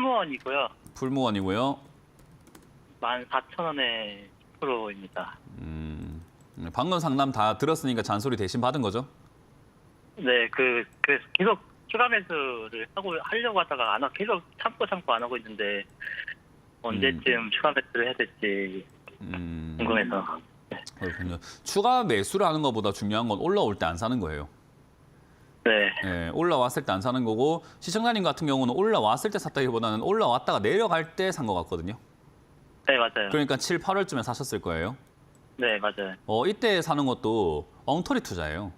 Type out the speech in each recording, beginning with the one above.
풀무원이고요. 풀무원이고요. 14,000원에 10%입니다. 방금 상담 다 들었으니까 잔소리 대신 받은 거죠? 네, 그래서 계속 추가 매수를 하려고 하다가 계속 참고 안 하고 있는데 언제쯤 추가 매수를 해야 될지 궁금해서. 그렇군요. 추가 매수를 하는 것보다 중요한 건 올라올 때 안 사는 거예요. 네. 네, 올라왔을 때 안 사는 거고 시청자님 같은 경우는 올라왔을 때 샀다기보다는 올라왔다가 내려갈 때 산 것 같거든요. 네, 맞아요. 그러니까 7, 8월쯤에 사셨을 거예요. 네, 맞아요. 이때 사는 것도 엉터리 투자예요.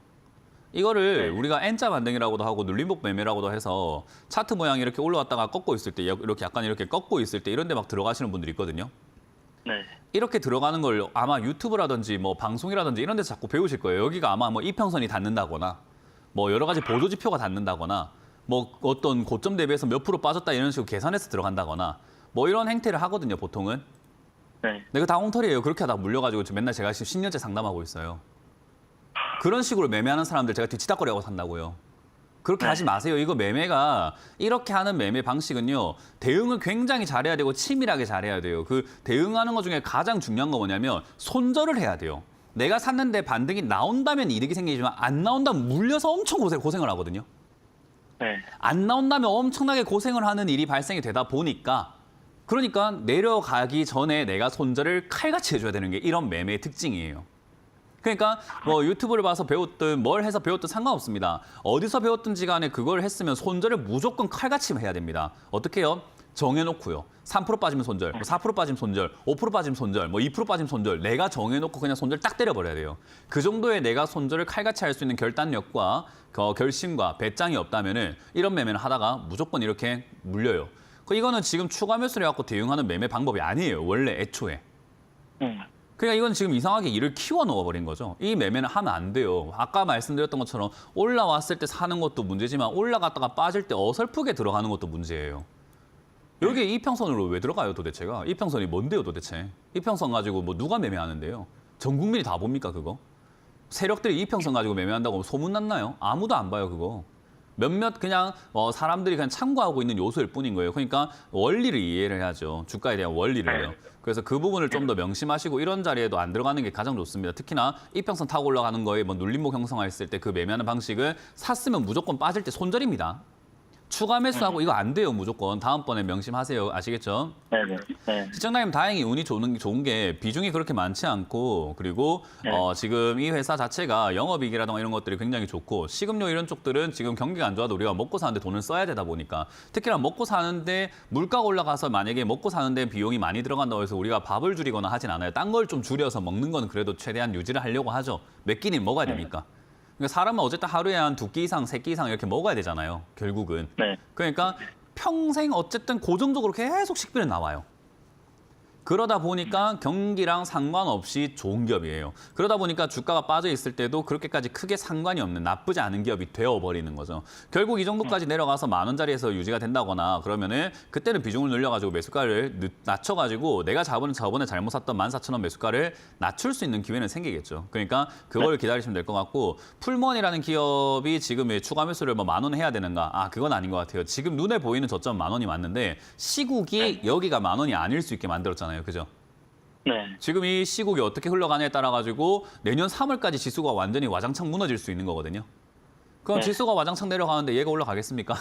이거를 네. 우리가 N자 반등이라고도 하고 눌림목 매매라고도 해서 차트 모양이 이렇게 올라왔다가 꺾고 있을 때 이렇게 약간 이렇게 꺾고 있을 때 이런 데 막 들어가시는 분들이 있거든요. 네. 이렇게 들어가는 걸 아마 유튜브라든지 뭐 방송이라든지 이런 데서 자꾸 배우실 거예요. 여기가 아마 뭐 이평선이 닿는다거나 뭐 여러 가지 보조지표가 닿는다거나 뭐 어떤 고점 대비해서 몇 프로 빠졌다 이런 식으로 계산해서 들어간다거나 뭐 이런 행태를 하거든요, 보통은. 네. 내가 다 엉터리예요. 그렇게 하다 물려가지고 지금 맨날 제가 지금 10년째 상담하고 있어요. 그런 식으로 매매하는 사람들 제가 뒤치다거리하고 산다고요. 그렇게 하지 마세요. 이거 매매가 이렇게 하는 매매 방식은요. 대응을 굉장히 잘해야 되고 치밀하게 잘해야 돼요. 그 대응하는 것 중에 가장 중요한 거 뭐냐면 손절을 해야 돼요. 내가 샀는데 반등이 나온다면 이득이 생기지만 안 나온다면 물려서 엄청 고생을 하거든요. 네. 안 나온다면 엄청나게 고생을 하는 일이 발생이 되다 보니까 그러니까 내려가기 전에 내가 손절을 칼같이 해줘야 되는 게 이런 매매의 특징이에요. 그러니까 뭐 유튜브를 봐서 배웠든 뭘 해서 배웠든 상관없습니다. 어디서 배웠든지 간에 그걸 했으면 손절을 무조건 칼같이 해야 됩니다. 어떻게 해요? 정해놓고요. 3% 빠지면 손절, 4% 빠지면 손절, 5% 빠지면 손절, 뭐 2% 빠지면 손절. 내가 정해놓고 그냥 손절 딱 때려버려야 돼요. 그 정도의 내가 손절을 칼같이 할 수 있는 결단력과 결심과 배짱이 없다면은 이런 매매를 하다가 무조건 이렇게 물려요. 이거는 지금 추가 매수를 해갖고 대응하는 매매 방법이 아니에요. 원래 애초에. 그러니까 이건 지금 이상하게 일을 키워 넣어버린 거죠. 이 매매는 하면 안 돼요. 아까 말씀드렸던 것처럼 올라왔을 때 사는 것도 문제지만 올라갔다가 빠질 때 어설프게 들어가는 것도 문제예요. 여기에 이평선으로 왜 들어가요 도대체가? 이평선이 뭔데요 도대체? 이평선 가지고 뭐 누가 매매하는데요? 전 국민이 다 봅니까 그거? 세력들이 이평선 가지고 매매한다고 소문났나요? 아무도 안 봐요 그거. 몇몇 그냥 사람들이 그냥 참고하고 있는 요소일 뿐인 거예요. 그러니까 원리를 이해를 해야죠. 주가에 대한 원리를요. 그래서 그 부분을 좀 더 명심하시고 이런 자리에도 안 들어가는 게 가장 좋습니다. 특히나 이평선 타고 올라가는 거에 뭐 눌림목 형성했을 때 그 매매하는 방식은 샀으면 무조건 빠질 때 손절입니다. 추가 매수하고 이거 안 돼요 무조건. 다음번에 명심하세요. 아시겠죠? 네. 시청자님 다행히 운이 좋은 게 비중이 그렇게 많지 않고 그리고 지금 이 회사 자체가 영업이익이라든가 이런 것들이 굉장히 좋고 식음료 이런 쪽들은 지금 경기가 안 좋아도 우리가 먹고 사는데 돈을 써야 되다 보니까 특히나 먹고 사는데 물가가 올라가서 만약에 먹고 사는데 비용이 많이 들어간다고 해서 우리가 밥을 줄이거나 하진 않아요. 딴 걸 좀 줄여서 먹는 건 그래도 최대한 유지를 하려고 하죠. 몇 끼는 먹어야 되니까. 그러니까 사람은 어쨌든 하루에 한 2끼 이상, 3끼 이상 이렇게 먹어야 되잖아요. 결국은. 네. 그러니까 평생 어쨌든 고정적으로 계속 식비는 나와요. 그러다 보니까 경기랑 상관없이 좋은 기업이에요. 그러다 보니까 주가가 빠져 있을 때도 그렇게까지 크게 상관이 없는 나쁘지 않은 기업이 되어버리는 거죠. 결국 이 정도까지 내려가서 10,000원짜리에서 유지가 된다거나 그러면은 그때는 비중을 늘려가지고 매수가를 낮춰가지고 내가 저번에 잘못 샀던 14,000원 매수가를 낮출 수 있는 기회는 생기겠죠. 그러니까 그걸 기다리시면 될 것 같고 풀무원이라는 기업이 지금 왜 추가 매수를 뭐 10,000원 해야 되는가? 그건 아닌 것 같아요. 지금 눈에 보이는 저점 10,000원이 맞는데 시국이 여기가 10,000원이 아닐 수 있게 만들었잖아요. 그죠? 네. 지금 이 시국이 어떻게 흘러가냐에 따라 가지고 내년 3월까지 지수가 완전히 와장창 무너질 수 있는 거거든요. 그럼 네. 지수가 와장창 내려가는데 얘가 올라가겠습니까?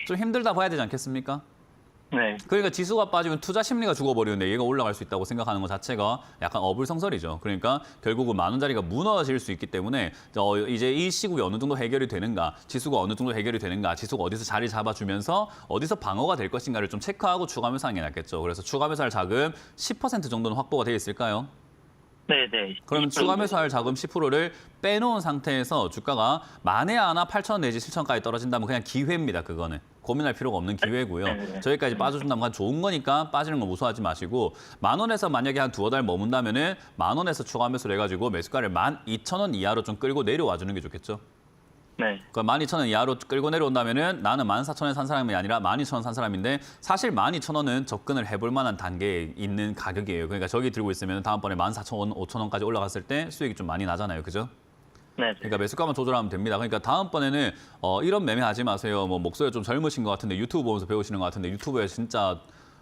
좀 힘들다 봐야 되지 않겠습니까? 네. 그러니까 지수가 빠지면 투자 심리가 죽어버리는데 얘가 올라갈 수 있다고 생각하는 것 자체가 약간 어불성설이죠. 그러니까 결국은 10,000원짜리가 무너질 수 있기 때문에 이제 이 시국이 어느 정도 해결이 되는가, 지수가 어느 정도 해결이 되는가, 지수가 어디서 자리 잡아주면서 어디서 방어가 될 것인가를 좀 체크하고 추가 매수하는 게 낫겠죠. 그래서 추가 매수할 자금 10% 정도는 확보가 되어 있을까요? 네. 그러면 추가 매수할 자금 10%를 빼놓은 상태에서 주가가 만에 하나 8,000원 내지 7,000원까지 떨어진다면 그냥 기회입니다. 그거는. 고민할 필요가 없는 기회고요. 저기까지 빠져준다면 좋은 거니까 빠지는 거 무서워하지 마시고 10,000원에서 만약에 한 두어 달 머문다면은 10,000원에서 추가 매수를 해가지고 매수가를 12,000원 이하로 좀 끌고 내려와 주는 게 좋겠죠. 네. 그러니까 12,000원 이하로 끌고 내려온다면은 나는 14,000원에 산 사람이 아니라 12,000원 산 사람인데 사실 12,000원은 접근을 해볼 만한 단계에 있는 가격이에요. 그러니까 저기 들고 있으면 다음번에 14,000원, 5,000원까지 올라갔을 때 수익이 좀 많이 나잖아요. 그죠? 네. 그러니까 매수가만 조절하면 됩니다. 그러니까 다음번에는 이런 매매 하지 마세요. 뭐 목소리가 좀 젊으신 것 같은데 유튜브 보면서 배우시는 것 같은데 유튜브에 진짜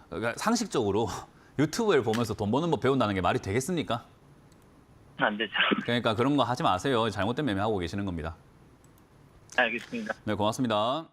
그러니까 상식적으로 유튜브를 보면서 돈 버는 법 배운다는 게 말이 되겠습니까? 안 되죠. 그러니까 그런 거 하지 마세요. 잘못된 매매하고 계시는 겁니다. 알겠습니다. 네, 고맙습니다.